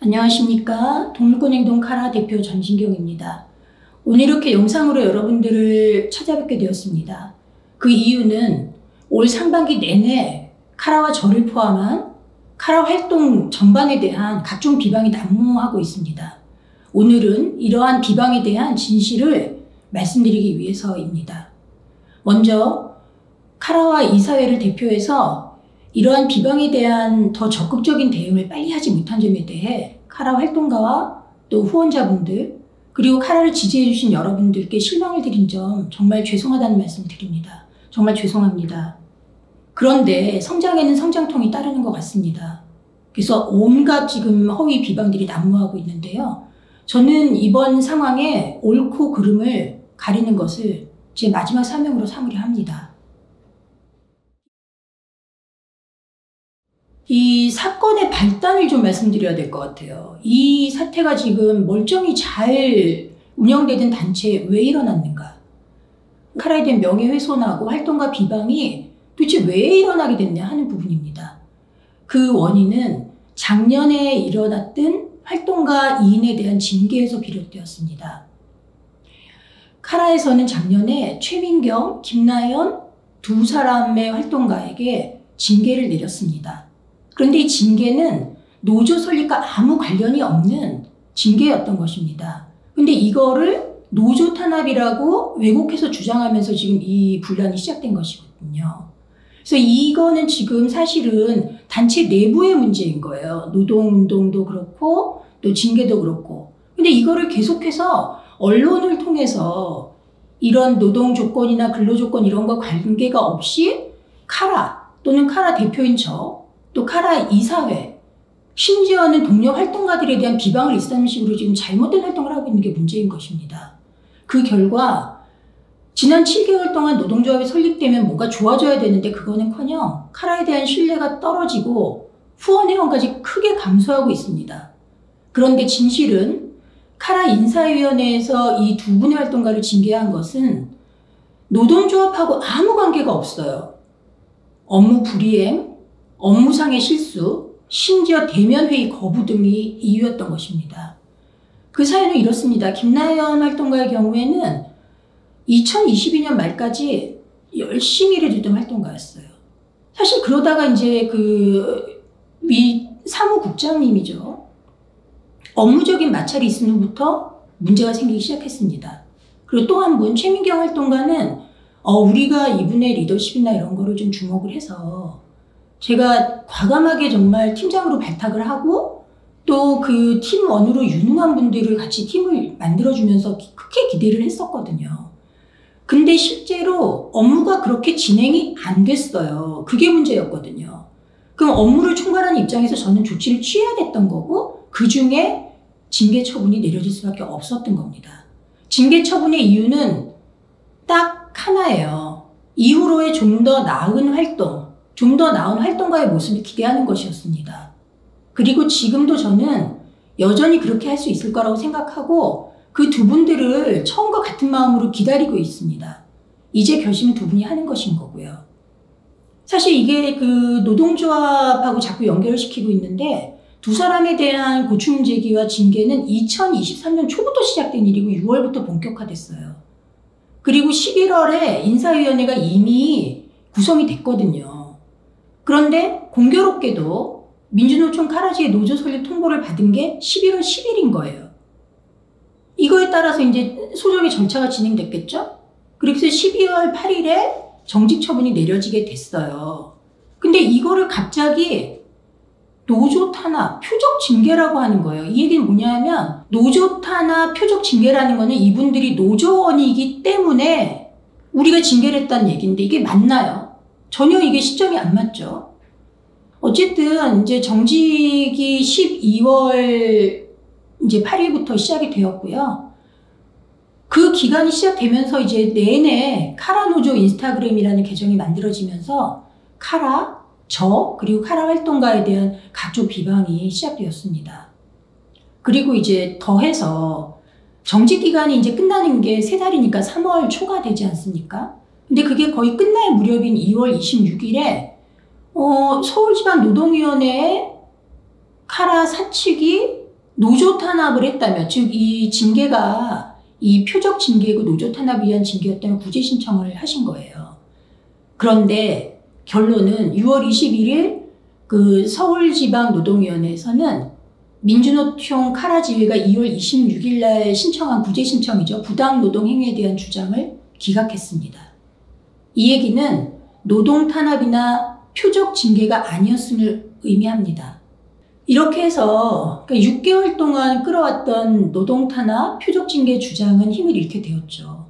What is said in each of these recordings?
안녕하십니까. 동물권행동 카라 대표 전진경입니다. 오늘 이렇게 영상으로 여러분들을 찾아뵙게 되었습니다. 그 이유는 올 상반기 내내 카라와 저를 포함한 카라 활동 전반에 대한 각종 비방이 난무하고 있습니다. 오늘은 이러한 비방에 대한 진실을 말씀드리기 위해서입니다. 먼저 카라와 이사회를 대표해서 이러한 비방에 대한 더 적극적인 대응을 빨리 하지 못한 점에 대해 카라 활동가와 또 후원자분들 그리고 카라를 지지해 주신 여러분들께 실망을 드린 점 정말 죄송하다는 말씀을 드립니다. 정말 죄송합니다. 그런데 성장에는 성장통이 따르는 것 같습니다. 그래서 온갖 지금 허위 비방들이 난무하고 있는데요. 저는 이번 상황에 옳고 그름을 가리는 것을 제 마지막 사명으로 삼으려 합니다. 이 사건의 발단을 좀 말씀드려야 될 것 같아요. 이 사태가 지금 멀쩡히 잘 운영되던 단체에 왜 일어났는가? 카라에 대한 명예훼손하고 활동가 비방이 도대체 왜 일어나게 됐냐 하는 부분입니다. 그 원인은 작년에 일어났던 활동가 2인에 대한 징계에서 비롯되었습니다. 카라에서는 작년에 최민경, 김나연 두 사람의 활동가에게 징계를 내렸습니다. 그런데 이 징계는 노조 설립과 아무 관련이 없는 징계였던 것입니다. 근데 이거를 노조 탄압이라고 왜곡해서 주장하면서 지금 이 분란이 시작된 것이거든요. 그래서 이거는 지금 사실은 단체 내부의 문제인 거예요. 노동운동도 그렇고 또 징계도 그렇고. 근데 이거를 계속해서 언론을 통해서 이런 노동 조건이나 근로 조건 이런 거 관계가 없이 카라 또는 카라 대표인 또 카라 이사회, 심지어는 동료 활동가들에 대한 비방을 일삼는 식으로 지금 잘못된 활동을 하고 있는 게 문제인 것입니다. 그 결과 지난 7개월 동안 노동조합이 설립되면 뭔가 좋아져야 되는데 그거는커녕 카라에 대한 신뢰가 떨어지고 후원 회원까지 크게 감소하고 있습니다. 그런데 진실은 카라 인사위원회에서 이 두 분의 활동가를 징계한 것은 노동조합하고 아무 관계가 없어요. 업무 불이행, 업무상의 실수, 심지어 대면 회의 거부 등이 이유였던 것입니다. 그 사연은 이렇습니다. 김나연 활동가의 경우에는 2022년 말까지 열심히 일해주던 활동가였어요. 사실 그러다가 이제 미 사무국장님이죠. 업무적인 마찰이 있은 후부터 문제가 생기기 시작했습니다. 그리고 또 한 분 최민경 활동가는 우리가 이분의 리더십이나 이런 거를 좀 주목을 해서 제가 과감하게 정말 팀장으로 발탁을 하고 또 그 팀원으로 유능한 분들을 같이 팀을 만들어주면서 크게 기대를 했었거든요. 근데 실제로 업무가 그렇게 진행이 안 됐어요. 그게 문제였거든요. 그럼 업무를 총괄하는 입장에서 저는 조치를 취해야 됐던 거고 그 중에 징계 처분이 내려질 수밖에 없었던 겁니다. 징계 처분의 이유는 딱 하나예요. 이후로의 좀 더 나은 활동, 좀 더 나은 활동가의 모습을 기대하는 것이었습니다. 그리고 지금도 저는 여전히 그렇게 할 수 있을 거라고 생각하고 그 두 분들을 처음과 같은 마음으로 기다리고 있습니다. 이제 결심은 두 분이 하는 것인 거고요. 사실 이게 노동조합하고 자꾸 연결을 시키고 있는데 두 사람에 대한 고충 제기와 징계는 2023년 초부터 시작된 일이고 6월부터 본격화됐어요. 그리고 11월에 인사위원회가 이미 구성이 됐거든요. 그런데 공교롭게도 민주노총 카라지의 노조 설립 통보를 받은 게 11월 10일인 거예요. 이거에 따라서 이제 소정의 절차가 진행됐겠죠? 그래서 12월 8일에 정직 처분이 내려지게 됐어요. 근데 이거를 갑자기 노조 탄압, 표적 징계라고 하는 거예요. 이 얘기는 뭐냐면 노조 탄압, 표적 징계라는 거는 이분들이 노조원이기 때문에 우리가 징계를 했다는 얘기인데 이게 맞나요? 전혀 이게 시점이 안 맞죠. 어쨌든 이제 정직이 12월 이제 8일부터 시작이 되었고요. 그 기간이 시작되면서 이제 내내 카라 노조 인스타그램이라는 계정이 만들어지면서 카라, 그리고 카라 활동가에 대한 각종 비방이 시작되었습니다. 그리고 이제 더해서 정직 기간이 이제 끝나는 게 3달이니까 3월 초가 되지 않습니까? 근데 그게 거의 끝날 무렵인 2월 26일에 서울지방노동위원회에 카라 사측이 노조 탄압을 했다면, 즉 이 징계가 이 표적 징계고 노조 탄압을 위한 징계였다면 구제 신청을 하신 거예요. 그런데 결론은 6월 21일 그 서울지방노동위원회에서는 민주노총 카라지회가 2월 26일 날 신청한 구제 신청이죠. 부당 노동 행위에 대한 주장을 기각했습니다. 이 얘기는 노동 탄압이나 표적 징계가 아니었음을 의미합니다. 이렇게 해서 6개월 동안 끌어왔던 노동 탄압, 표적 징계 주장은 힘을 잃게 되었죠.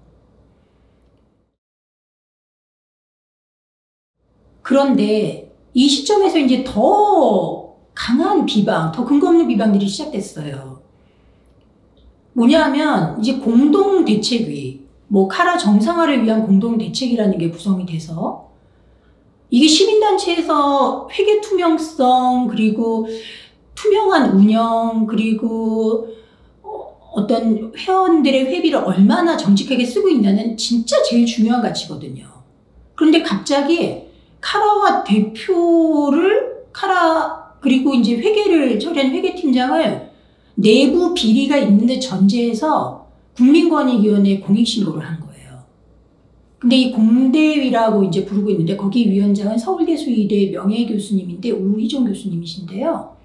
그런데 이 시점에서 이제 더 강한 비방, 더 근거 없는 비방들이 시작됐어요. 뭐냐면 이제 공동대책위, 카라 정상화를 위한 공동대책이라는 게 구성이 돼서 이게 시민단체에서 회계 투명성, 그리고 투명한 운영, 그리고 어떤 회원들의 회비를 얼마나 정직하게 쓰고 있냐는 진짜 제일 중요한 가치거든요. 그런데 갑자기 카라와 그리고 이제 회계를 처리한 회계팀장을 내부 비리가 있는데 전제해서 국민권익위원회에 공익신고를 한 거예요. 근데 이 공대위라고 이제 부르고 있는데 거기 위원장은 서울대 수의대 명예교수님인데 우희종 교수님이신데요.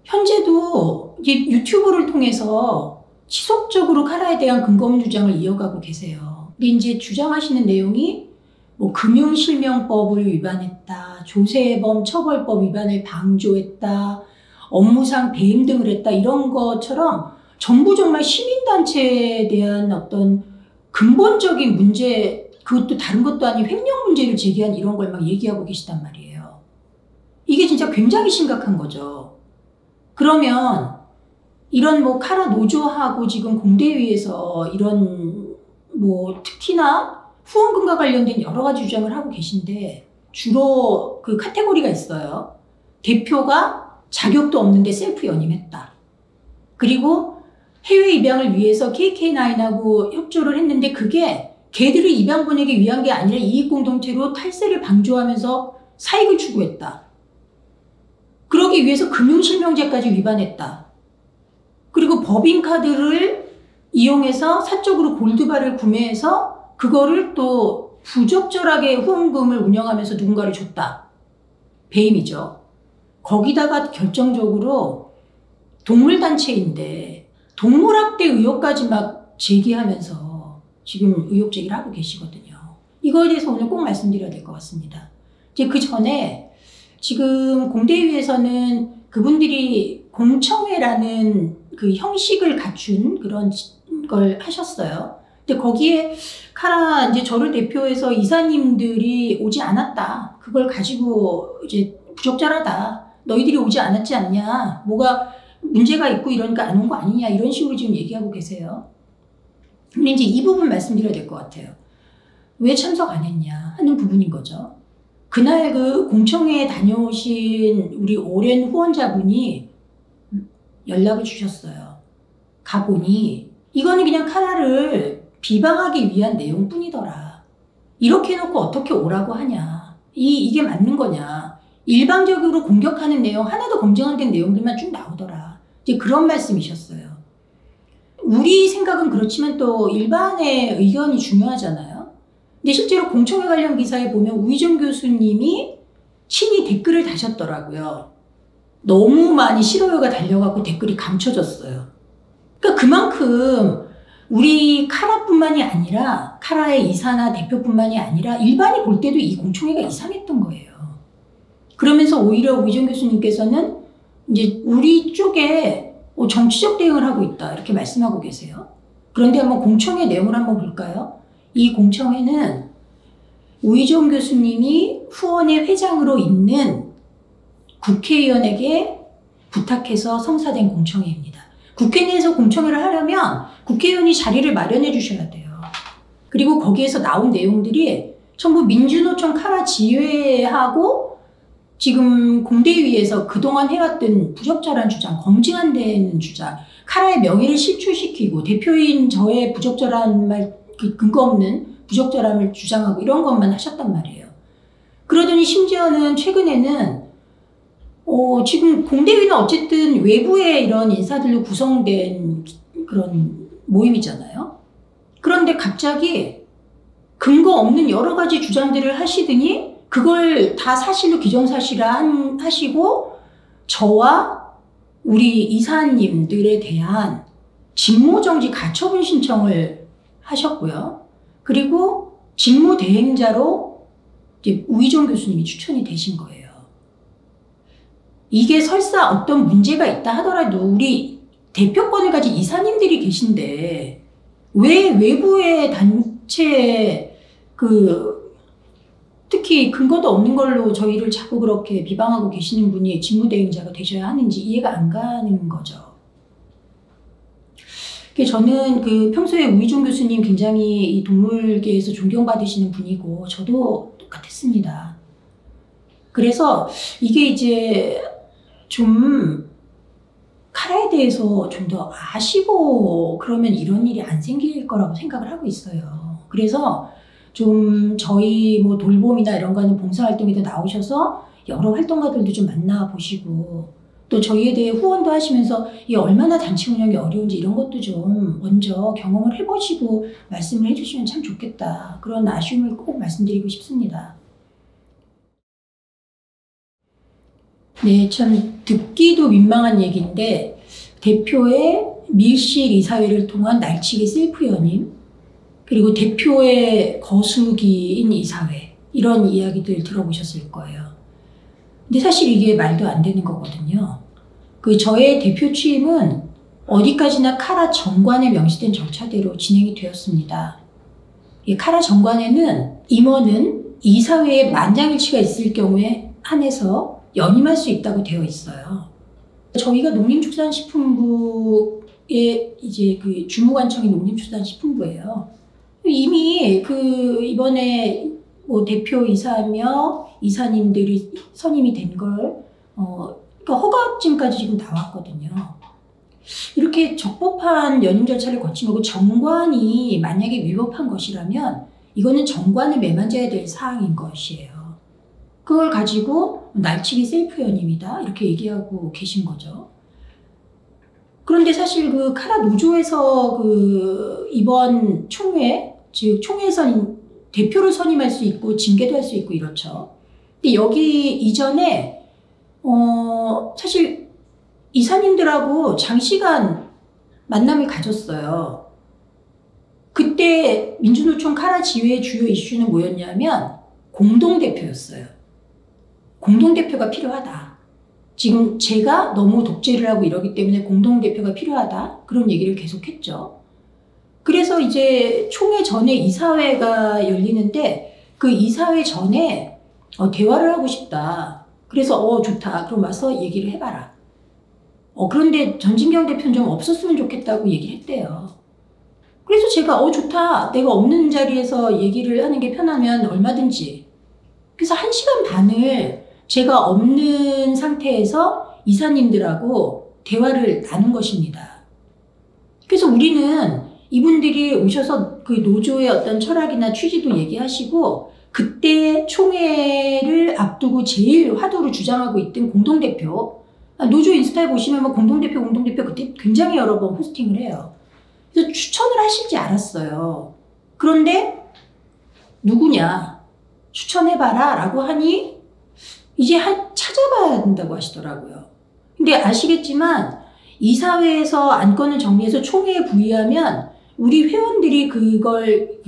현재도 이제 유튜브를 통해서 지속적으로 카라에 대한 근거 없는 주장을 이어가고 계세요. 근데 이제 주장하시는 내용이 금융실명법을 위반했다, 조세범 처벌법 위반을 방조했다, 업무상 배임 등을 했다, 이런 것처럼 전부 정말 시민단체에 대한 어떤 근본적인 문제, 그것도 다른 것도 아닌 횡령 문제를 제기한 이런 걸 막 얘기하고 계시단 말이에요. 이게 진짜 굉장히 심각한 거죠. 그러면 이런 카라 노조하고 지금 공대위에서 이런 특히나 후원금과 관련된 여러 가지 주장을 하고 계신데 주로 그 카테고리가 있어요. 대표가 자격도 없는데 셀프 연임했다. 그리고 해외 입양을 위해서 KK9하고 협조를 했는데 그게 걔들을 입양 보내기 위한 게 아니라 이익공동체로 탈세를 방조하면서 사익을 추구했다. 그러기 위해서 금융실명제까지 위반했다. 그리고 법인카드를 이용해서 사적으로 골드바를 구매해서 그거를 또 부적절하게 후원금을 운영하면서 누군가를 줬다. 배임이죠. 거기다가 결정적으로 동물단체인데 동물학대 의혹까지 막 제기하면서 지금 의혹 제기를 하고 계시거든요. 이거에 대해서 오늘 꼭 말씀드려야 될 것 같습니다. 이제 그 전에 지금 공대위에서는 그분들이 공청회라는 그 형식을 갖춘 그런 걸 하셨어요. 근데 거기에 카라 이제 저를 대표해서 이사님들이 오지 않았다. 그걸 가지고 이제 부적절하다. 너희들이 오지 않았지 않냐. 뭐가 문제가 있고 이러니까 안 온 거 아니냐. 이런 식으로 지금 얘기하고 계세요. 근데 이제 이 부분 말씀드려야 될 것 같아요. 왜 참석 안 했냐 하는 부분인 거죠. 그날 그 공청회에 다녀오신 우리 오랜 후원자분이 연락을 주셨어요. 가보니 이거는 그냥 카라를 비방하기 위한 내용뿐이더라. 이렇게 해놓고 어떻게 오라고 하냐. 이게 맞는 거냐. 일방적으로 공격하는 내용, 하나도 검증 안 된 내용들만 쭉 나오더라. 이제 그런 말씀이셨어요. 우리 생각은 그렇지만 또 일반의 의견이 중요하잖아요. 근데 실제로 공청회 관련 기사에 보면 우희정 교수님이 친히 댓글을 다셨더라고요. 너무 많이 싫어요가 달려가고 댓글이 감춰졌어요. 그러니까 그만큼 우리 카라뿐만이 아니라 카라의 이사나 대표뿐만이 아니라 일반이 볼 때도 이 공청회가 이상했던 거예요. 그러면서 오히려 우희정 교수님께서는 이제 우리 쪽에 정치적 대응을 하고 있다 이렇게 말씀하고 계세요. 그런데 한번 공청회 내용을 한번 볼까요? 이 공청회는 우희정 교수님이 후원회 회장으로 있는 국회의원에게 부탁해서 성사된 공청회입니다. 국회 내에서 공청회를 하려면 국회의원이 자리를 마련해 주셔야 돼요. 그리고 거기에서 나온 내용들이 전부 민주노총 카라 지회하고 지금 공대위에서 그동안 해왔던 부적절한 주장, 검증 안 되는 주장, 카라의 명예를 실추시키고 대표인 저의 부적절한 말, 근거 없는 부적절함을 주장하고 이런 것만 하셨단 말이에요. 그러더니 심지어는 최근에는 지금 공대위는 어쨌든 외부의 이런 인사들로 구성된 그런 모임이잖아요. 그런데 갑자기 근거 없는 여러 가지 주장들을 하시더니 그걸 다 사실로 기정사실화 하시고 저와 우리 이사님들에 대한 직무정지 가처분 신청을 하셨고요. 그리고 직무대행자로 이제 우희정 교수님이 추천이 되신 거예요. 이게 설사 어떤 문제가 있다 하더라도 우리 대표권을 가진 이사님들이 계신데 왜 외부의 단체 특히 근거도 없는 걸로 저희를 자꾸 그렇게 비방하고 계시는 분이 직무대행자가 되셔야 하는지 이해가 안 가는 거죠. 저는 평소에 우희종 교수님 굉장히 이 동물계에서 존경받으시는 분이고 저도 똑같았습니다. 그래서 이게 이제 좀 카라에 대해서 좀 더 아시고 그러면 이런 일이 안 생길 거라고 생각을 하고 있어요. 그래서 좀 저희 뭐 돌봄이나 이런 거는 봉사활동에도 나오셔서 여러 활동가들도 좀 만나보시고 또 저희에 대해 후원도 하시면서 이게 얼마나 단체 운영이 어려운지 이런 것도 좀 먼저 경험을 해보시고 말씀을 해주시면 참 좋겠다. 그런 아쉬움을 꼭 말씀드리고 싶습니다. 네, 참 듣기도 민망한 얘기인데 대표의 밀실 이사회를 통한 날치기 셀프 연임 그리고 대표의 거수기인 이사회 이런 이야기들 들어보셨을 거예요. 근데 사실 이게 말도 안 되는 거거든요. 저의 대표 취임은 어디까지나 카라 정관에 명시된 절차대로 진행이 되었습니다. 이 카라 정관에는 임원은 이사회에 만장일치가 있을 경우에 한해서 연임할 수 있다고 되어 있어요. 저희가 농림축산식품부의 이제 주무관청이 농림축산식품부예요. 이미 이번에 뭐 대표이사며 이사님들이 선임이 된 걸 그러니까 허가증까지 지금 나왔거든요. 이렇게 적법한 연임 절차를 거친 거고 정관이 만약에 위법한 것이라면 이거는 정관을 매만져야 될 사항인 것이에요. 그걸 가지고 날치기 셀프 연임이다 이렇게 얘기하고 계신 거죠. 그런데 사실 카라 노조에서 이번 총회 즉 총회에서 대표를 선임할 수 있고 징계도 할 수 있고 이렇죠. 근데 여기 이전에 사실 이사님들하고 장시간 만남을 가졌어요. 그때 민주노총 카라 지회의 주요 이슈는 뭐였냐면 공동대표였어요. 공동대표가 필요하다. 지금 제가 너무 독재를 하고 이러기 때문에 공동대표가 필요하다. 그런 얘기를 계속했죠. 그래서 이제 총회 전에 이사회가 열리는데 그 이사회 전에 대화를 하고 싶다. 그래서 좋다. 그럼 와서 얘기를 해봐라. 그런데 전진경 대표는 좀 없었으면 좋겠다고 얘기를 했대요. 그래서 제가 좋다. 내가 없는 자리에서 얘기를 하는 게 편하면 얼마든지. 그래서 1시간 반을 제가 없는 상태에서 이사님들하고 대화를 나눈 것입니다. 그래서 우리는 이분들이 오셔서 그 노조의 어떤 철학이나 취지도 얘기하시고 그때 총회를 앞두고 제일 화두로 주장하고 있던 공동대표 노조 인스타에 보시면 뭐 공동대표 그때 굉장히 여러 번 포스팅을 해요. 그래서 추천을 하실지 알았어요. 그런데 누구냐 추천해봐라 라고 하니 이제 찾아봐야 된다고 하시더라고요. 근데 아시겠지만 이사회에서 안건을 정리해서 총회에 부의하면 우리 회원들이 그걸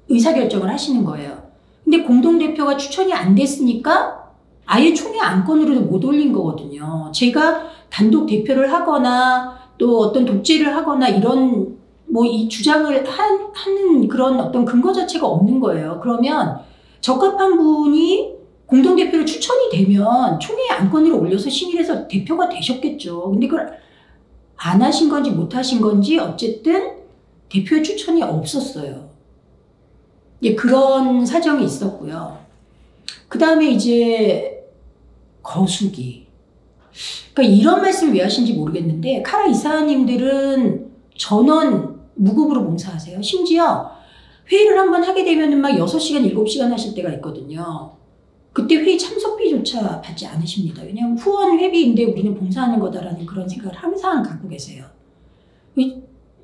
의사결정을 하시는 거예요. 근데 공동대표가 추천이 안 됐으니까 아예 총회 안건으로도 못 올린 거거든요. 제가 단독 대표를 하거나 또 어떤 독재를 하거나 이런 뭐 이 주장을 하는 그런 어떤 근거 자체가 없는 거예요. 그러면 적합한 분이 공동대표로 추천이 되면 총회 안건으로 올려서 심의해서 대표가 되셨겠죠. 근데 그걸 안 하신 건지 못 하신 건지 어쨌든 대표의 추천이 없었어요. 그런 사정이 있었고요. 그 다음에 이제 거수기. 그러니까 이런 말씀을 왜 하신지 모르겠는데 카라 이사님들은 전원 무급으로 봉사하세요. 심지어 회의를 한번 하게 되면 막 6시간, 7시간 하실 때가 있거든요. 그때 회의 참석비조차 받지 않으십니다. 왜냐하면 후원 회비인데 우리는 봉사하는 거다라는 그런 생각을 항상 갖고 계세요.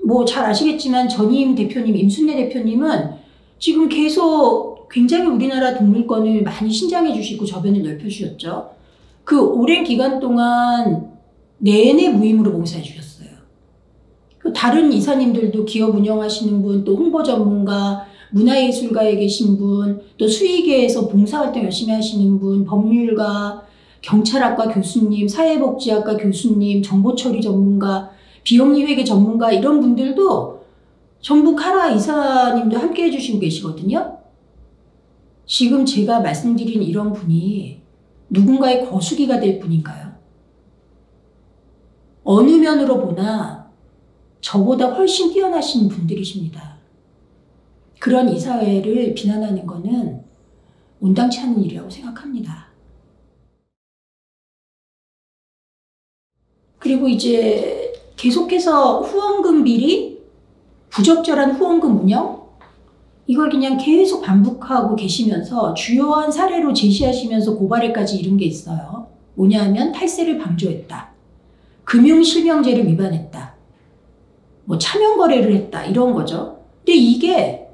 뭐 잘 아시겠지만 전임 대표님, 임순례 대표님은 지금 계속 굉장히 우리나라 동물권을 많이 신장해 주시고 저변을 넓혀 주셨죠. 그 오랜 기간 동안 내내 무임으로 봉사해 주셨어요. 다른 이사님들도 기업 운영하시는 분, 또 홍보 전문가, 문화예술가에 계신 분, 또 수의계에서 봉사활동 열심히 하시는 분, 법률가, 경찰학과 교수님, 사회복지학과 교수님, 정보처리 전문가, 비영리회계 전문가 이런 분들도 전부 카라 이사님도 함께 해주시고 계시거든요. 지금 제가 말씀드린 이런 분이 누군가의 거수기가 될 분인가요? 어느 면으로 보나 저보다 훨씬 뛰어나신 분들이십니다. 그런 이사회를 비난하는 것은 온당치 않은 일이라고 생각합니다. 그리고 이제 계속해서 후원금 비리, 부적절한 후원금 운영, 이걸 그냥 계속 반복하고 계시면서 주요한 사례로 제시하시면서 고발에까지 이른 게 있어요. 뭐냐 하면 탈세를 방조했다. 금융실명제를 위반했다. 뭐 차명거래를 했다. 이런 거죠. 근데 이게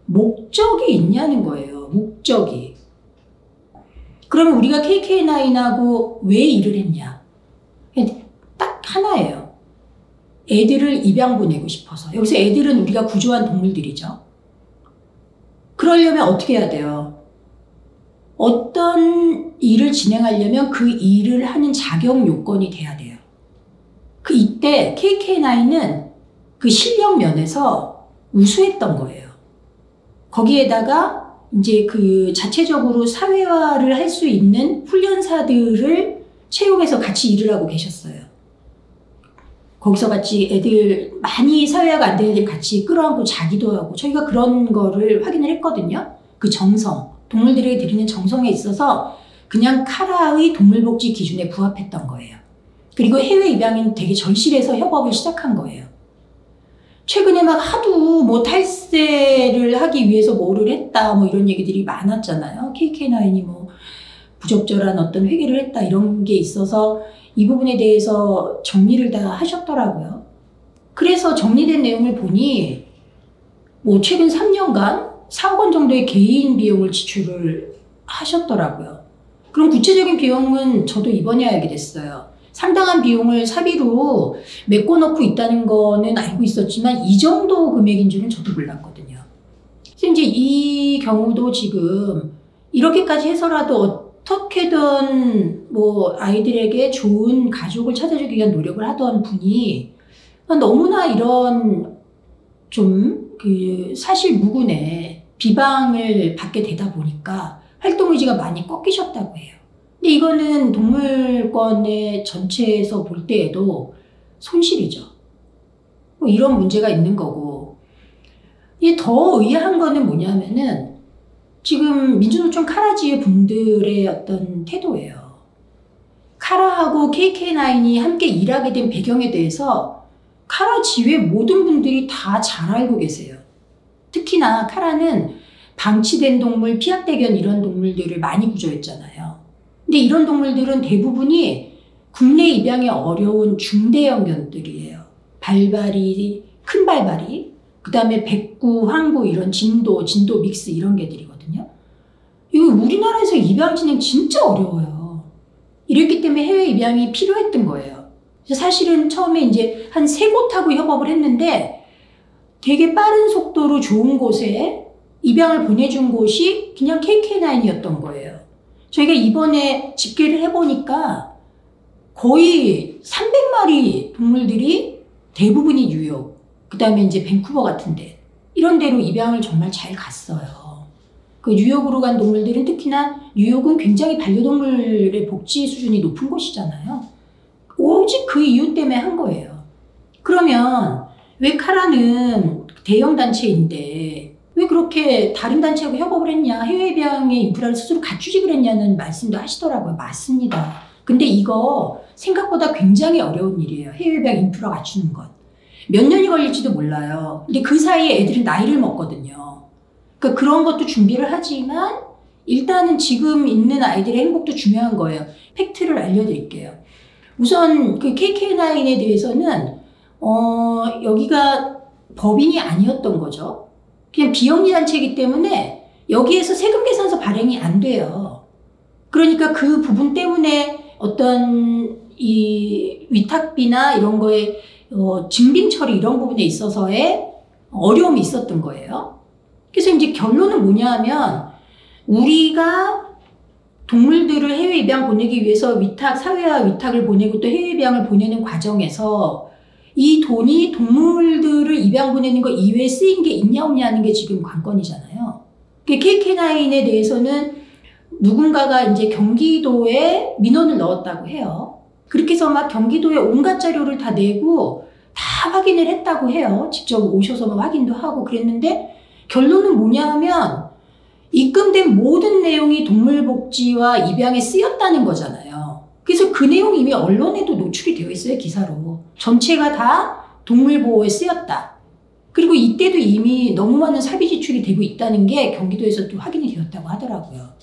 목적이 있냐는 거예요. 목적이. 그러면 우리가 KK9하고 왜 일을 했냐? 딱 하나예요. 애들을 입양 보내고 싶어서. 여기서 애들은 우리가 구조한 동물들이죠. 그러려면 어떻게 해야 돼요? 어떤 일을 진행하려면 그 일을 하는 자격 요건이 돼야 돼요. 이때 KK9은 그 실력 면에서 우수했던 거예요. 거기에다가 이제 그 자체적으로 사회화를 할 수 있는 훈련사들을 채용해서 같이 일을 하고 계셨어요. 거기서 같이 애들 많이 사회화가 안 되는 애들 같이 끌어안고 자기도 하고 저희가 그런 거를 확인을 했거든요. 그 정성, 동물들에게 드리는 정성에 있어서 그냥 카라의 동물복지 기준에 부합했던 거예요. 그리고 해외 입양인 되게 절실해서 협업을 시작한 거예요. 최근에 막 하도 뭐 탈세를 하기 위해서 뭐를 했다 뭐 이런 얘기들이 많았잖아요. KK9이 뭐 부적절한 어떤 회계를 했다 이런 게 있어서 이 부분에 대해서 정리를 다 하셨더라고요. 그래서 정리된 내용을 보니 뭐 최근 3년간 4억 원 정도의 개인 비용을 지출을 하셨더라고요. 그럼 구체적인 비용은 저도 이번에 알게 됐어요. 상당한 비용을 사비로 메꿔놓고 있다는 거는 알고 있었지만 이 정도 금액인 줄은 저도 몰랐거든요. 그래서 이제 이 경우도 지금 이렇게까지 해서라도 어떻게든 뭐 아이들에게 좋은 가족을 찾아주기 위한 노력을 하던 분이 너무나 이런 좀 그 사실 무근의 비방을 받게 되다 보니까 활동 의지가 많이 꺾이셨다고 해요. 근데 이거는 동물권의 전체에서 볼 때에도 손실이죠. 뭐 이런 문제가 있는 거고. 이게 더 의아한 거는 뭐냐면은 지금 민주노총 카라지회 분들의 어떤 태도예요. 카라하고 KK9이 함께 일하게 된 배경에 대해서 카라지회 모든 분들이 다 잘 알고 계세요. 특히나 카라는 방치된 동물, 피학대견 이런 동물들을 많이 구조했잖아요. 근데 이런 동물들은 대부분이 국내 입양이 어려운 중대형 견들이에요. 발발이, 큰 발발이, 그 다음에 백구, 황구 이런 진도 믹스 이런 개들이거든요. 이거 우리나라에서 입양 진행 진짜 어려워요. 이랬기 때문에 해외 입양이 필요했던 거예요. 그래서 사실은 처음에 이제 한 3곳하고 협업을 했는데 되게 빠른 속도로 좋은 곳에 입양을 보내준 곳이 그냥 KK9이었던 거예요. 저희가 이번에 집계를 해보니까 거의 300마리 동물들이 대부분이 뉴욕, 그 다음에 이제 밴쿠버 같은데 이런 데로 입양을 정말 잘 갔어요. 그 뉴욕으로 간 동물들은 특히나 뉴욕은 굉장히 반려동물의 복지 수준이 높은 곳이잖아요. 오직 그 이유 때문에 한 거예요. 그러면 왜 카라는 대형 단체인데 왜 그렇게 다른 단체하고 협업을 했냐, 해외 입양의 인프라를 스스로 갖추지 그랬냐는 말씀도 하시더라고요. 맞습니다. 근데 이거 생각보다 굉장히 어려운 일이에요. 해외 입양 인프라 갖추는 것. 몇 년이 걸릴지도 몰라요. 근데 그 사이에 애들은 나이를 먹거든요. 그러니까 그런 것도 준비를 하지만 일단은 지금 있는 아이들의 행복도 중요한 거예요. 팩트를 알려드릴게요. 우선 그 KK9에 대해서는 여기가 법인이 아니었던 거죠. 그냥 비영리단체이기 때문에 여기에서 세금 계산서 발행이 안 돼요. 그러니까 그 부분 때문에 어떤 이 위탁비나 이런 거에 증빙 처리 이런 부분에 있어서의 어려움이 있었던 거예요. 그래서 이제 결론은 뭐냐 하면 우리가 동물들을 해외 입양 보내기 위해서 사회화 위탁을 보내고 또 해외 입양을 보내는 과정에서 이 돈이 동물들을 입양 보내는 거 이외에 쓰인 게 있냐 없냐 하는 게 지금 관건이잖아요. KK9에 대해서는 누군가가 이제 경기도에 민원을 넣었다고 해요. 그렇게 해서 막 경기도에 온갖 자료를 다 내고 다 확인을 했다고 해요. 직접 오셔서 막 확인도 하고 그랬는데 결론은 뭐냐 하면 입금된 모든 내용이 동물복지와 입양에 쓰였다는 거잖아요. 그래서 그 내용이 이미 언론에도 노출이 되어 있어요, 기사로. 전체가 다 동물보호에 쓰였다. 그리고 이때도 이미 너무 많은 사비 지출이 되고 있다는 게 경기도에서도 확인이 되었다고 하더라고요.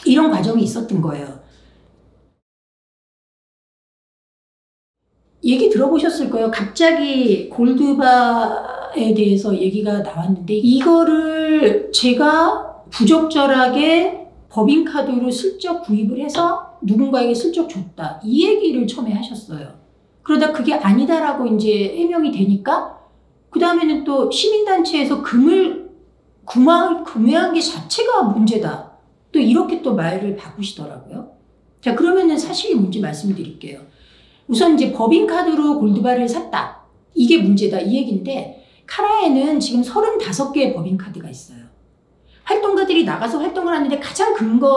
이런 과정이 있었던 거예요. 얘기 들어보셨을 거예요. 갑자기 골드바에 대해서 얘기가 나왔는데 이거를 제가 부적절하게 법인카드로 슬쩍 구입을 해서 누군가에게 슬쩍 줬다. 이 얘기를 처음에 하셨어요. 그러다 그게 아니다라고 이제 해명이 되니까 그 다음에는 또 시민단체에서 금을 구매한 게 자체가 문제다. 또 이렇게 또 말을 바꾸시더라고요. 자, 그러면은 사실이 뭔지 말씀을 드릴게요. 우선 이제 법인카드로 골드바를 샀다. 이게 문제다. 이 얘기인데 카라에는 지금 35개의 법인카드가 있어요. 활동가들이 나가서 활동을 하는데 가장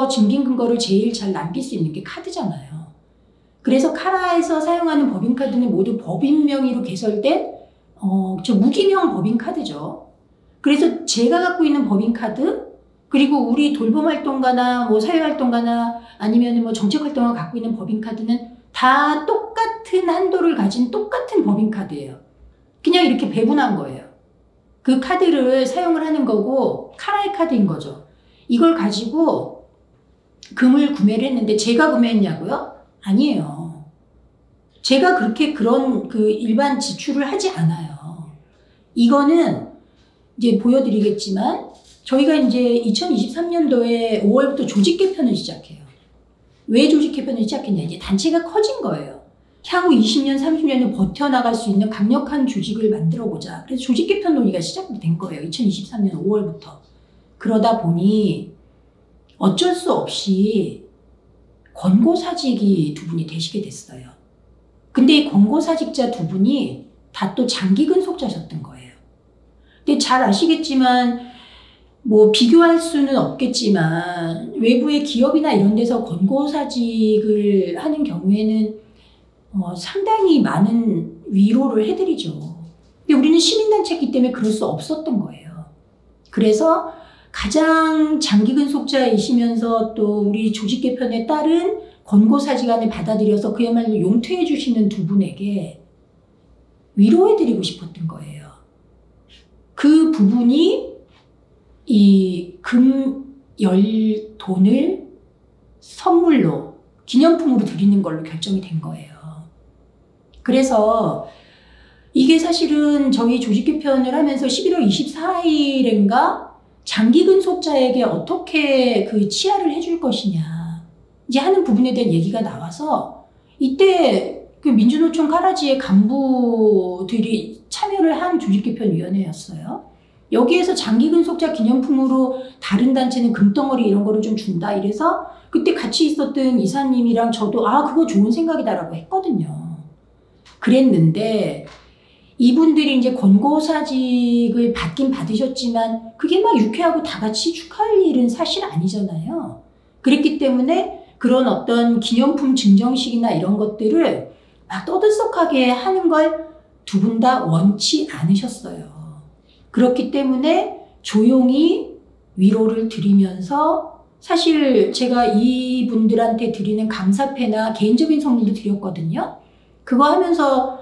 증빙 근거를 제일 잘 남길 수 있는 게 카드잖아요. 그래서 카라에서 사용하는 법인카드는 모두 법인 명의로 개설된 무기명 법인카드죠. 그래서 제가 갖고 있는 법인카드 그리고 우리 돌봄활동가나 뭐 사회활동가나 아니면 뭐 정책활동가 갖고 있는 법인카드는 다 똑같은 한도를 가진 똑같은 법인카드예요. 그냥 이렇게 배분한 거예요. 그 카드를 사용을 하는 거고 카라의 카드인 거죠. 이걸 가지고 금을 구매를 했는데 제가 구매했냐고요? 아니에요. 제가 그런 일반 지출을 하지 않아요. 이거는 이제 보여드리겠지만 저희가 이제 2023년도에 5월부터 조직 개편을 시작해요. 왜 조직 개편을 시작했냐? 이제 단체가 커진 거예요. 향후 20년, 30년을 버텨나갈 수 있는 강력한 조직을 만들어보자. 그래서 조직 개편 논의가 시작된 거예요. 2023년 5월부터. 그러다 보니 어쩔 수 없이 권고사직이 두 분이 되시게 됐어요. 근데 이 권고사직자 두 분이 다 또 장기 근속자셨던 거예요. 근데 잘 아시겠지만 뭐 비교할 수는 없겠지만 외부의 기업이나 이런 데서 권고사직을 하는 경우에는 상당히 많은 위로를 해드리죠. 근데 우리는 시민단체이기 때문에 그럴 수 없었던 거예요. 그래서 가장 장기 근속자이시면서 또 우리 조직 개편에 따른 권고사직안을 받아들여서 그야말로 용퇴해 주시는 두 분에게 위로해드리고 싶었던 거예요. 그 부분이 이 돈을 선물로 기념품으로 드리는 걸로 결정이 된 거예요. 그래서 이게 사실은 저희 조직 개편을 하면서 11월 24일인가 장기 근속자에게 어떻게 그 치하를 해줄 것이냐 이제 하는 부분에 대한 얘기가 나와서 이때 그 민주노총 카라지의 간부들이 참여를 한 조직개편위원회였어요. 여기에서 장기 근속자 기념품으로 다른 단체는 금덩어리 이런 거를 좀 준다 이래서 그때 같이 있었던 이사님이랑 저도 그거 좋은 생각이다라고 했거든요. 그랬는데 이분들이 이제 권고사직을 받긴 받으셨지만 그게 막 유쾌하고 다 같이 축하할 일은 사실 아니잖아요. 그랬기 때문에 그런 어떤 기념품 증정식이나 이런 것들을 막 떠들썩하게 하는 걸 두 분 다 원치 않으셨어요. 그렇기 때문에 조용히 위로를 드리면서 사실 제가 이분들한테 드리는 감사패나 개인적인 선물도 드렸거든요. 그거 하면서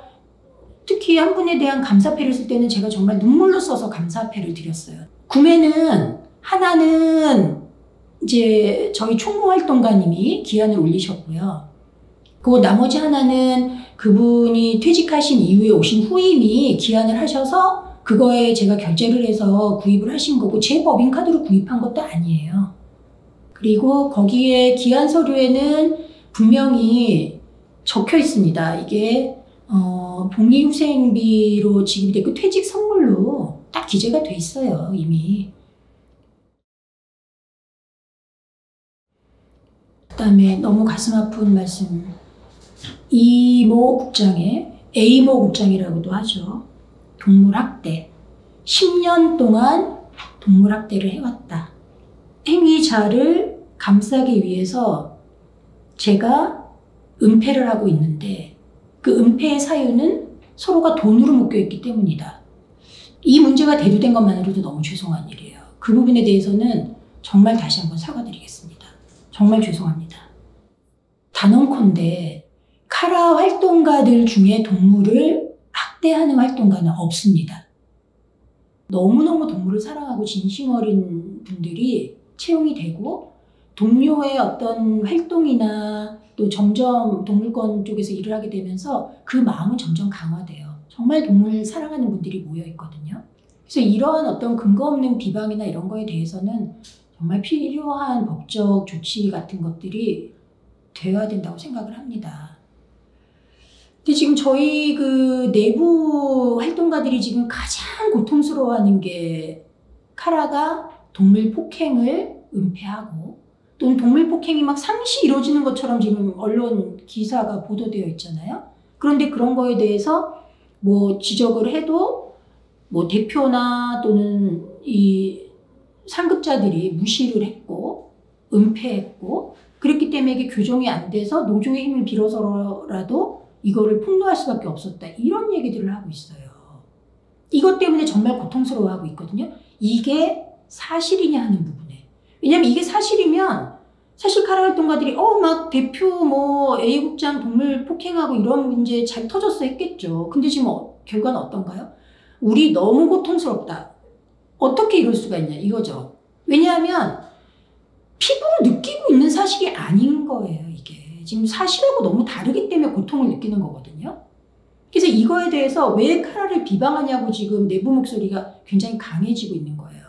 특히 한 분에 대한 감사패를 쓸 때는 제가 정말 눈물로 써서 감사패를 드렸어요. 구매는 하나는 이제 저희 총무활동가님이 기한을 올리셨고요. 그 나머지 하나는 그분이 퇴직하신 이후에 오신 후임이 기한을 하셔서 그거에 제가 결제를 해서 구입을 하신 거고 제 법인카드로 구입한 것도 아니에요. 그리고 거기에 기한 서류에는 분명히 적혀 있습니다. 이게 복리후생비로 지급되고 퇴직 선물로 딱 기재가 돼 있어요, 이미. 그다음에 너무 가슴 아픈 말씀. 이모 국장의 A모 국장이라고도 하죠. 동물학대. 10년 동안 동물학대를 해왔다. 행위자를 감싸기 위해서 제가 은폐를 하고 있는데 그 은폐의 사유는 서로가 돈으로 묶여있기 때문이다. 이 문제가 대두된 것만으로도 너무 죄송한 일이에요. 그 부분에 대해서는 정말 다시 한번 사과드리겠습니다. 정말 죄송합니다. 단언컨대 카라 활동가들 중에 동물을 학대하는 활동가는 없습니다. 너무너무 동물을 사랑하고 진심 어린 분들이 채용이 되고 동료의 어떤 활동이나 또 점점 동물권 쪽에서 일을 하게 되면서 그 마음은 점점 강화돼요. 정말 동물 사랑하는 분들이 모여 있거든요. 그래서 이러한 어떤 근거 없는 비방이나 이런 거에 대해서는 정말 필요한 법적 조치 같은 것들이 되어야 된다고 생각을 합니다. 근데 지금 저희 그 내부 활동가들이 지금 가장 고통스러워하는 게 카라가 동물 폭행을 은폐하고 또는 동물 폭행이 막 상시 이루어지는 것처럼 지금 언론 기사가 보도되어 있잖아요. 그런데 그런 거에 대해서 뭐 지적을 해도 뭐 대표나 또는 이 상급자들이 무시를 했고 은폐했고 그랬기 때문에 이게 규정이 안 돼서 노조의 힘을 빌어서라도 이거를 폭로할 수밖에 없었다. 이런 얘기들을 하고 있어요. 이것 때문에 정말 고통스러워하고 있거든요. 이게 사실이냐 하는 부분에. 왜냐면 이게 사실이면 사실 카라 활동가들이 막 대표 뭐 A국장 동물 폭행하고 이런 문제 잘 터졌어 했겠죠. 근데 지금 결과는 어떤가요? 우리 너무 고통스럽다. 어떻게 이럴 수가 있냐 이거죠. 왜냐하면 피부로 느끼고 있는 사실이 아닌 거예요. 이게 지금 사실하고 너무 다르기 때문에 고통을 느끼는 거거든요. 그래서 이거에 대해서 왜 카라를 비방하냐고 지금 내부 목소리가 굉장히 강해지고 있는 거예요.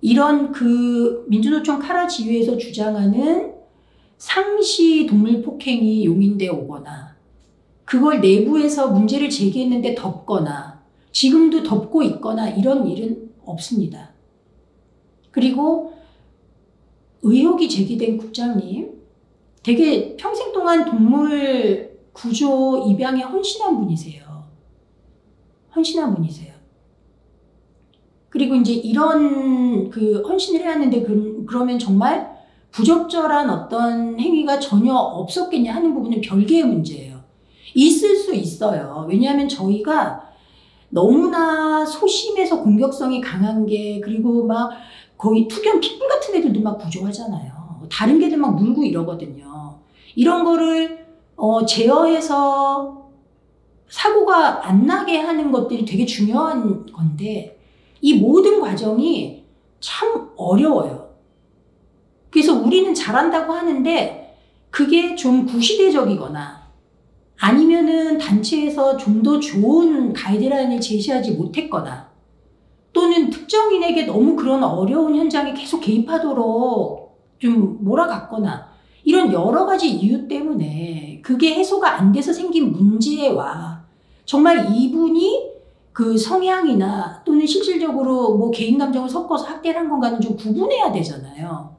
이런 그 민주노총 카라 지휘에서 주장하는 상시 동물 폭행이 용인되어 오거나 그걸 내부에서 문제를 제기했는데 덮거나 지금도 덮고 있거나 이런 일은 없습니다. 그리고 의혹이 제기된 국장님 되게 평생 동안 동물 구조 입양에 헌신한 분이세요. 헌신한 분이세요. 그리고 이제 이런 그 헌신을 해왔는데 그러면 정말 부적절한 어떤 행위가 전혀 없었겠냐 하는 부분은 별개의 문제예요. 있을 수 있어요. 왜냐하면 저희가 너무나 소심해서 공격성이 강한 게 그리고 막 거의 투견 핏불 같은 애들도 막 구조하잖아요. 다른 개들 막 물고 이러거든요. 이런 거를 제어해서 사고가 안 나게 하는 것들이 되게 중요한 건데 이 모든 과정이 참 어려워요. 그래서 우리는 잘한다고 하는데 그게 좀 구시대적이거나 아니면은 단체에서 좀 더 좋은 가이드라인을 제시하지 못했거나 또는 특정인에게 너무 그런 어려운 현장에 계속 개입하도록 좀 몰아갔거나 이런 여러 가지 이유 때문에 그게 해소가 안 돼서 생긴 문제와 정말 이분이 그 성향이나 또는 실질적으로 뭐 개인 감정을 섞어서 학대를 한 건가는 좀 구분해야 되잖아요.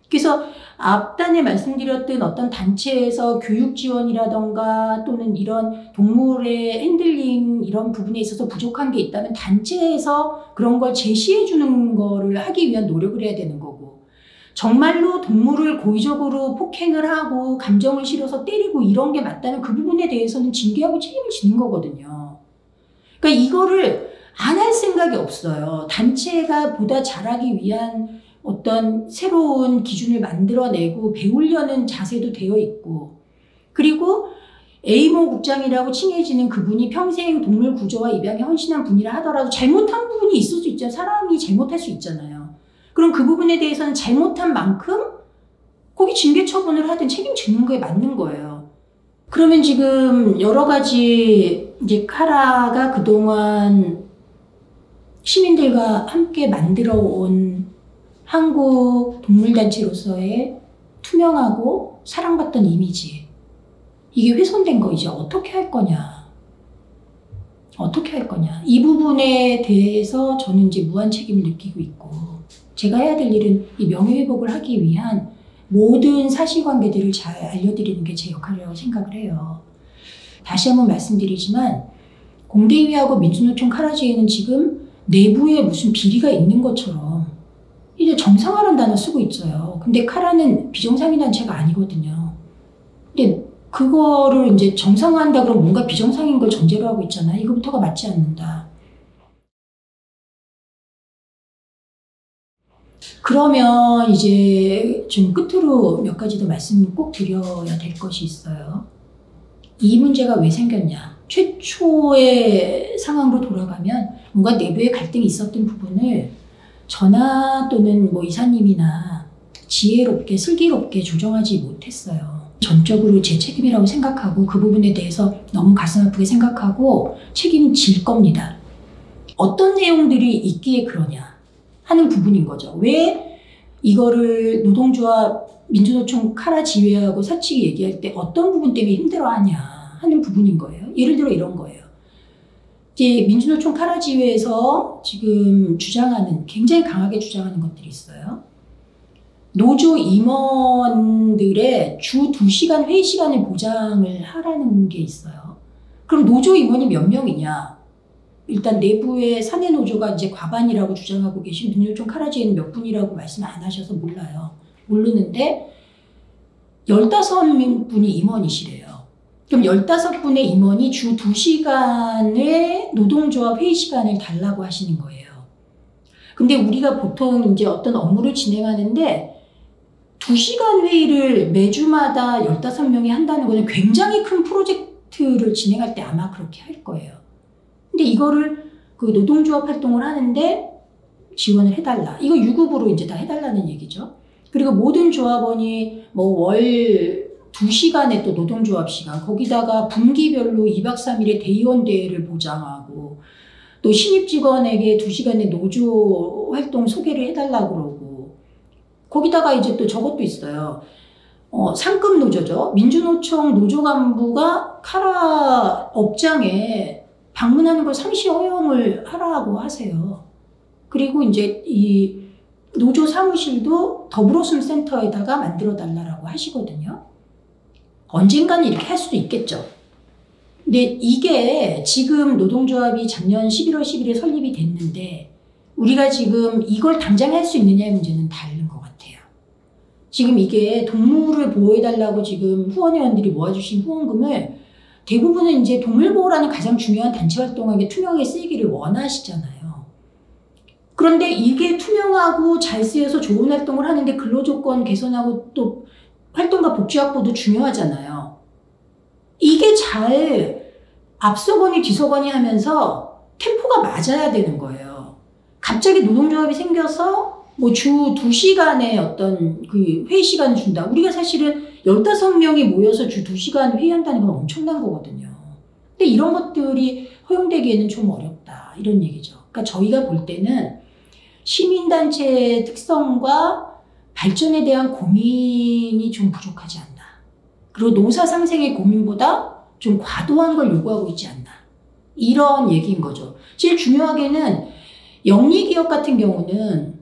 그래서 앞단에 말씀드렸던 어떤 단체에서 교육 지원이라던가 또는 이런 동물의 핸들링 이런 부분에 있어서 부족한 게 있다면 단체에서 그런 걸 제시해 주는 거를 하기 위한 노력을 해야 되는 거고 정말로 동물을 고의적으로 폭행을 하고 감정을 실어서 때리고 이런 게 맞다면 그 부분에 대해서는 징계하고 책임을 지는 거거든요. 그러니까 이거를 안 할 생각이 없어요. 단체가 보다 잘하기 위한 어떤 새로운 기준을 만들어내고 배우려는 자세도 되어 있고 그리고 A모 국장이라고 칭해지는 그분이 평생 동물 구조와 입양에 헌신한 분이라 하더라도 잘못한 부분이 있을 수 있죠. 사람이 잘못할 수 있잖아요. 그럼 그 부분에 대해서는 잘못한 만큼 거기 징계 처분을 하든 책임지는 게 맞는 거예요. 그러면 지금 여러 가지 이제 카라가 그동안 시민들과 함께 만들어 온 한국 동물단체로서의 투명하고 사랑받던 이미지, 이게 훼손된 거 이제 어떻게 할 거냐. 어떻게 할 거냐. 이 부분에 대해서 저는 이제 무한 책임을 느끼고 있고, 제가 해야 될 일은 이 명예회복을 하기 위한 모든 사실관계들을 잘 알려드리는 게 제 역할이라고 생각을 해요. 다시 한번 말씀드리지만 공대위하고 민주노총 카라지에는 지금 내부에 무슨 비리가 있는 것처럼 이제 정상화라는 단어 쓰고 있어요. 근데 카라는 비정상인 단체가 아니거든요. 근데 그거를 이제 정상화한다 그러면 뭔가 비정상인 걸 전제로 하고 있잖아요. 이거부터가 맞지 않는다. 그러면 이제 좀 끝으로 몇 가지 더 말씀 꼭 드려야 될 것이 있어요. 이 문제가 왜 생겼냐. 최초의 상황으로 돌아가면 뭔가 내부에 갈등이 있었던 부분을 전하 또는 뭐 이사님이나 지혜롭게 슬기롭게 조정하지 못했어요. 전적으로 제 책임이라고 생각하고 그 부분에 대해서 너무 가슴 아프게 생각하고 책임질 겁니다. 어떤 내용들이 있기에 그러냐 하는 부분인 거죠. 왜 이거를 노동조합, 민주노총 카라 지회하고 사측이 얘기할 때 어떤 부분 때문에 힘들어하냐 하는 부분인 거예요. 예를 들어 이런 거예요. 이제 민주노총 카라 지회에서 지금 주장하는, 굉장히 강하게 주장하는 것들이 있어요. 노조 임원들의 주 2시간 회의 시간을 보장을 하라는 게 있어요. 그럼 노조 임원이 몇 명이냐? 일단 내부의 사내 노조가 이제 과반이라고 주장하고 계신 민주노총 카라지에는 몇 분이라고 말씀 안 하셔서 몰라요. 모르는데 15분이 임원이시래요. 그럼 15분의 임원이 주 2시간의 노동조합 회의 시간을 달라고 하시는 거예요. 근데 우리가 보통 이제 어떤 업무를 진행하는데 2시간 회의를 매주마다 15명이 한다는 거는 굉장히 큰 프로젝트를 진행할 때 아마 그렇게 할 거예요. 근데 이거를 그 노동조합 활동을 하는데 지원을 해달라. 이거 유급으로 이제 다 해달라는 얘기죠. 그리고 모든 조합원이 뭐 월 2시간의 또 노동조합 시간, 거기다가 분기별로 2박 3일의 대의원 대회를 보장하고 또 신입 직원에게 2시간의 노조 활동 소개를 해달라고 그러고 거기다가 이제 또 저것도 있어요. 상급 노조죠. 민주노총 노조 간부가 카라 업장에 방문하는 걸 상시 허용을 하라고 하세요. 그리고 이제 이 노조 사무실도 더불어숨 센터에다가 만들어 달라고 하시거든요. 언젠가는 이렇게 할 수도 있겠죠. 근데 이게 지금 노동조합이 작년 11월 10일에 설립이 됐는데 우리가 지금 이걸 당장 할 수 있느냐의 문제는 다른 것 같아요. 지금 이게 동물을 보호해달라고 지금 후원회원들이 모아주신 후원금을 대부분은 이제 동물보호라는 가장 중요한 단체 활동하게 투명하게 쓰이기를 원하시잖아요. 그런데 이게 투명하고 잘 쓰여서 좋은 활동을 하는데 근로조건 개선하고 또 활동가 복지 확보도 중요하잖아요. 이게 잘 앞서거니 뒤서거니 하면서 템포가 맞아야 되는 거예요. 갑자기 노동조합이 생겨서 뭐 주 2시간의 어떤 그 회의 시간을 준다. 우리가 사실은 15명이 모여서 주 2시간 회의한다는 건 엄청난 거거든요. 근데 이런 것들이 허용되기에는 좀 어렵다. 이런 얘기죠. 그러니까 저희가 볼 때는 시민단체의 특성과 발전에 대한 고민이 좀 부족하지 않나. 그리고 노사 상생의 고민보다 좀 과도한 걸 요구하고 있지 않나. 이런 얘기인 거죠. 제일 중요하게는 영리기업 같은 경우는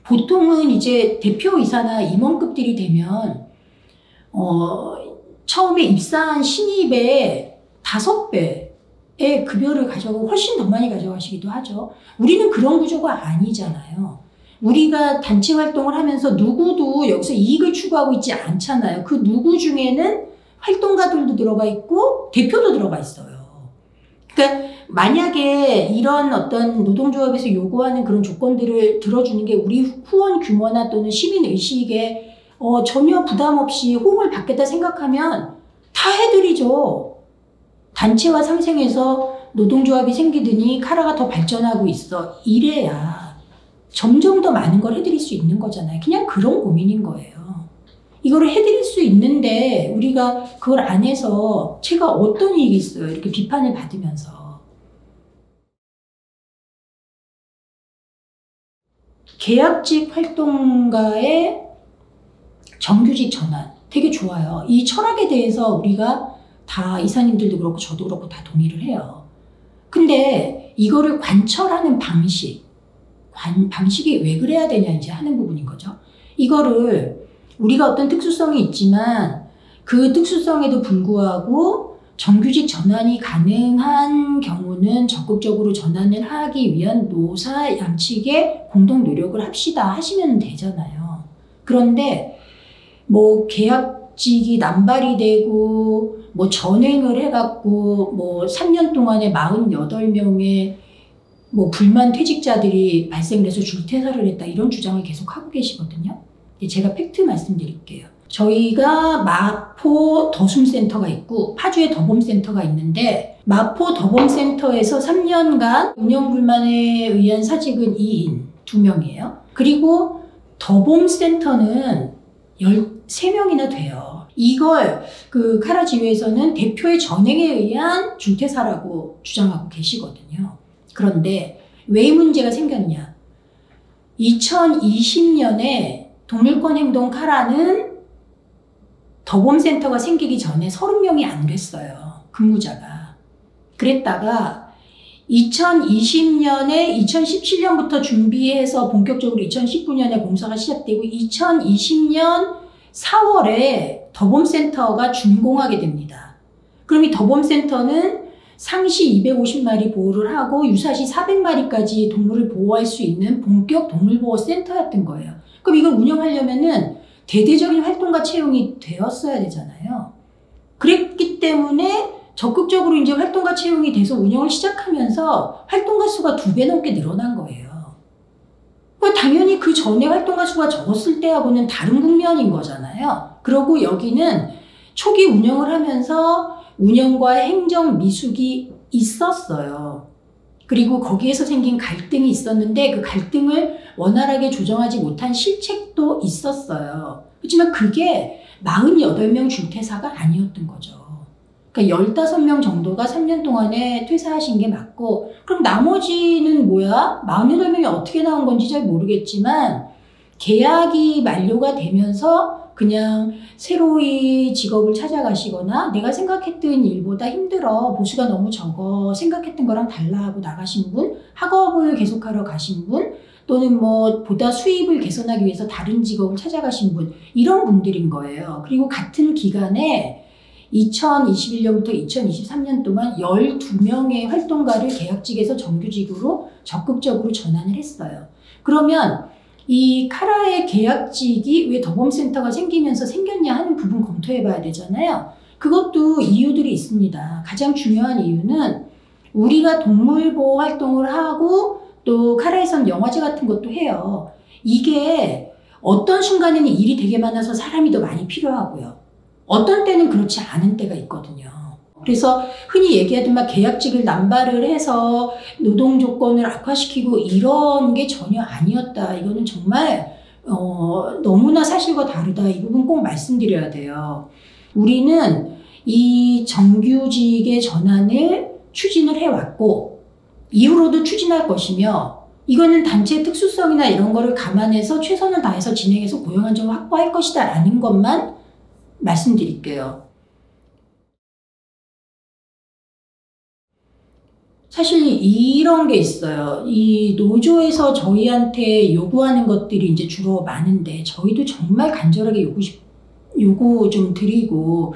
보통은 이제 대표이사나 임원급들이 되면 처음에 입사한 신입의 5배의 급여를 가져가고 훨씬 더 많이 가져가시기도 하죠. 우리는 그런 구조가 아니잖아요. 우리가 단체 활동을 하면서 누구도 여기서 이익을 추구하고 있지 않잖아요. 그 누구 중에는 활동가들도 들어가 있고 대표도 들어가 있어요. 그러니까 만약에 이런 어떤 노동조합에서 요구하는 그런 조건들을 들어주는 게 우리 후원 규모나 또는 시민의식에 전혀 부담 없이 호응을 받겠다 생각하면 다 해드리죠. 단체와 상생해서 노동조합이 생기더니 카라가 더 발전하고 있어. 이래야 점점 더 많은 걸 해드릴 수 있는 거잖아요. 그냥 그런 고민인 거예요. 이거를 해드릴 수 있는데 우리가 그걸 안 해서 제가 어떤 이익이 있어요. 이렇게 비판을 받으면서. 계약직 활동가의 정규직 전환 되게 좋아요. 이 철학에 대해서 우리가 다 이사님들도 그렇고 저도 그렇고 다 동의를 해요. 근데 이거를 관철하는 방식이 왜 그래야 되냐 이제 하는 부분인 거죠. 이거를 우리가 어떤 특수성이 있지만 그 특수성에도 불구하고 정규직 전환이 가능한 경우는 적극적으로 전환을 하기 위한 노사 양측의 공동 노력을 합시다 하시면 되잖아요. 그런데 뭐 계약직이 남발이 되고 뭐 전횡을 해갖고 뭐 3년 동안에 48명의 뭐 불만 퇴직자들이 발생해서 줄퇴사를 했다 이런 주장을 계속 하고 계시거든요. 제가 팩트 말씀드릴게요. 저희가 마포 더숨센터가 있고 파주에 더봄센터가 있는데 마포 더봄센터에서 3년간 운영불만에 의한 사직은 2인 2명이에요. 그리고 더봄센터는 13명이나 돼요. 이걸 그 카라지회에서는 대표의 전행에 의한 줄퇴사라고 주장하고 계시거든요. 그런데 왜 문제가 생겼냐? 2020년에 동물권행동 카라는 더봄센터가 생기기 전에 30명이 안 됐어요. 근무자가. 그랬다가 2020년에 2017년부터 준비해서 본격적으로 2019년에 공사가 시작되고 2020년 4월에 더봄센터가 준공하게 됩니다. 그럼 이 더봄센터는 상시 250마리 보호를 하고 유사시 400마리까지 동물을 보호할 수 있는 본격 동물보호센터였던 거예요. 그럼 이걸 운영하려면은 대대적인 활동가 채용이 되었어야 되잖아요. 그랬기 때문에 적극적으로 이제 활동가 채용이 돼서 운영을 시작하면서 활동가 수가 2배 넘게 늘어난 거예요. 당연히 그 전에 활동가 수가 적었을 때하고는 다른 국면인 거잖아요. 그리고 여기는 초기 운영을 하면서 운영과 행정 미숙이 있었어요. 그리고 거기에서 생긴 갈등이 있었는데 그 갈등을 원활하게 조정하지 못한 실책도 있었어요. 그렇지만 그게 48명 줄퇴사가 아니었던 거죠. 그러니까 15명 정도가 3년 동안에 퇴사하신 게 맞고 그럼 나머지는 뭐야? 48명이 어떻게 나온 건지 잘 모르겠지만 계약이 만료가 되면서 그냥 새로이 직업을 찾아가시거나 내가 생각했던 일보다 힘들어, 보수가 너무 적어, 생각했던 거랑 달라 하고 나가신 분, 학업을 계속하러 가신 분, 또는 뭐 보다 수입을 개선하기 위해서 다른 직업을 찾아가신 분, 이런 분들인 거예요. 그리고 같은 기간에 2021년부터 2023년 동안 12명의 활동가를 계약직에서 정규직으로 적극적으로 전환을 했어요. 그러면 이 카라의 계약직이 왜 더봄센터가 생기면서 생겼냐 하는 부분 검토해 봐야 되잖아요. 그것도 이유들이 있습니다. 가장 중요한 이유는 우리가 동물보호 활동을 하고 또 카라에선 영화제 같은 것도 해요. 이게 어떤 순간에는 일이 되게 많아서 사람이 더 많이 필요하고요. 어떤 때는 그렇지 않은 때가 있거든요. 그래서 흔히 얘기하던 막 계약직을 남발을 해서 노동 조건을 악화시키고 이런 게 전혀 아니었다. 이거는 정말 너무나 사실과 다르다. 이 부분 꼭 말씀드려야 돼요. 우리는 이 정규직의 전환을 추진을 해왔고 이후로도 추진할 것이며 이거는 단체의 특수성이나 이런 거를 감안해서 최선을 다해서 진행해서 고용 안정을 확보할 것이다 라는 것만 말씀드릴게요. 사실 이런 게 있어요. 이 노조에서 저희한테 요구하는 것들이 이제 주로 많은데 저희도 정말 간절하게 요구 좀 드리고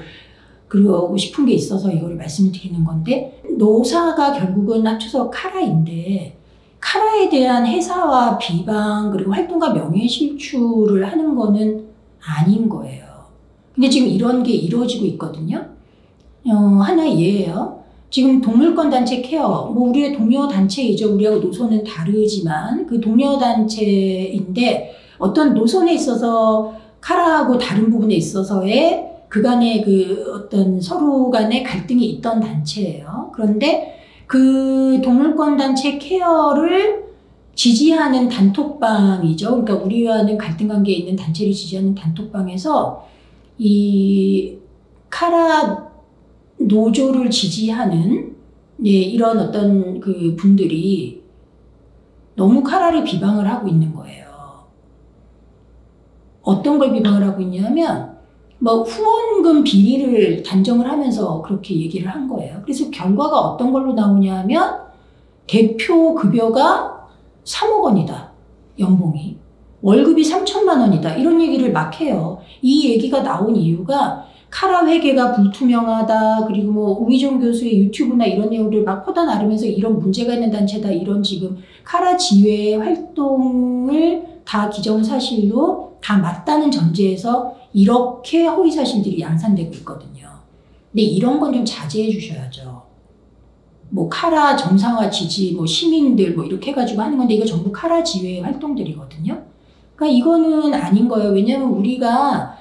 그러고 싶은 게 있어서 이걸 말씀을 드리는 건데 노사가 결국은 합쳐서 카라인데 카라에 대한 해사와 비방 그리고 활동가 명예실추를 하는 거는 아닌 거예요. 근데 지금 이런 게 이루어지고 있거든요. 하나의 예예요. 지금 동물권 단체 케어, 뭐 우리의 동료 단체이죠. 우리하고 노선은 다르지만 그 동료 단체인데 어떤 노선에 있어서 카라하고 다른 부분에 있어서의 그간의 그 어떤 서로 간의 갈등이 있던 단체예요. 그런데 그 동물권 단체 케어를 지지하는 단톡방이죠. 그러니까 우리와는 갈등 관계에 있는 단체를 지지하는 단톡방에서 이 카라 노조를 지지하는 이런 어떤 그 분들이 너무 카라를 비방을 하고 있는 거예요. 어떤 걸 비방을 하고 있냐면 뭐 후원금 비리를 단정을 하면서 그렇게 얘기를 한 거예요. 그래서 결과가 어떤 걸로 나오냐 하면 대표 급여가 3억 원이다. 연봉이. 월급이 3천만 원이다. 이런 얘기를 막 해요. 이 얘기가 나온 이유가 카라 회계가 불투명하다. 그리고 뭐 우희정 교수의 유튜브나 이런 내용들을 막 퍼다 나르면서 이런 문제가 있는 단체다. 이런 지금 카라 지회 활동을 다 기정사실로 다 맞다는 전제에서 이렇게 허위사실들이 양산되고 있거든요. 근데 이런 건 좀 자제해 주셔야죠. 뭐 카라 정상화 지지, 뭐 시민들 뭐 이렇게 해가지고 하는 건데 이거 전부 카라 지회 활동들이거든요. 그러니까 이거는 아닌 거예요. 왜냐하면 우리가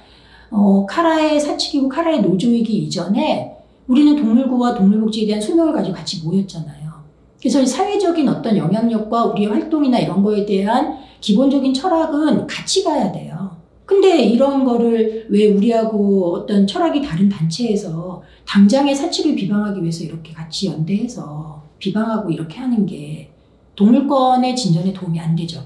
카라의 사측이고 카라의 노조이기 이전에 우리는 동물구와 동물복지에 대한 소명을 가지고 같이 모였잖아요. 그래서 사회적인 어떤 영향력과 우리의 활동이나 이런 거에 대한 기본적인 철학은 같이 가야 돼요. 근데 이런 거를 왜 우리하고 어떤 철학이 다른 단체에서 당장의 사측을 비방하기 위해서 이렇게 같이 연대해서 비방하고 이렇게 하는 게 동물권의 진전에 도움이 안 되죠.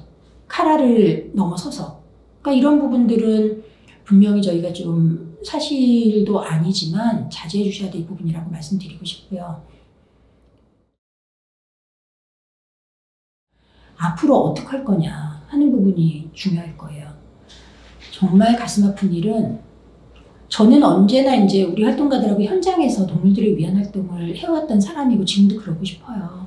카라를 넘어서서. 그러니까 이런 부분들은 분명히 저희가 좀 사실도 아니지만 자제해 주셔야 될 부분이라고 말씀드리고 싶고요. 앞으로 어떻게 할 거냐 하는 부분이 중요할 거예요. 정말 가슴 아픈 일은 저는 언제나 이제 우리 활동가들하고 현장에서 동물들을 위한 활동을 해왔던 사람이고 지금도 그러고 싶어요.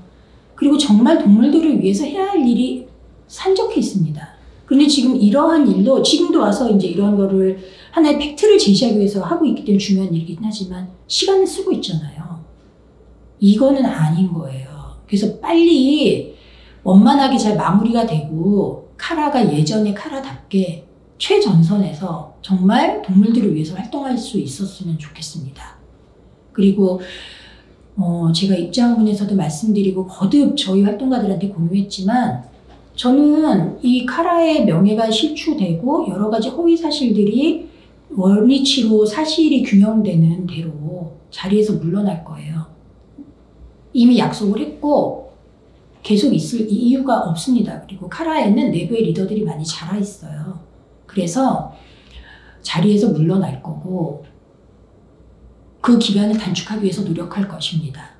그리고 정말 동물들을 위해서 해야 할 일이 산적해 있습니다. 그런데 지금 이러한 일도 지금도 와서 이제 이런 거를 하나의 팩트를 제시하기 위해서 하고 있기 때문에 중요한 일이긴 하지만 시간을 쓰고 있잖아요. 이거는 아닌 거예요. 그래서 빨리 원만하게 잘 마무리가 되고 카라가 예전의 카라답게 최전선에서 정말 동물들을 위해서 활동할 수 있었으면 좋겠습니다. 그리고 제가 입장문에서도 말씀드리고 거듭 저희 활동가들한테 공유했지만 저는 이 카라의 명예가 실추되고 여러 가지 허위 사실들이 원위치로 사실이 규명되는 대로 자리에서 물러날 거예요. 이미 약속을 했고 계속 있을 이유가 없습니다. 그리고 카라에는 내부의 리더들이 많이 자라 있어요. 그래서 자리에서 물러날 거고 그 기간을 단축하기 위해서 노력할 것입니다.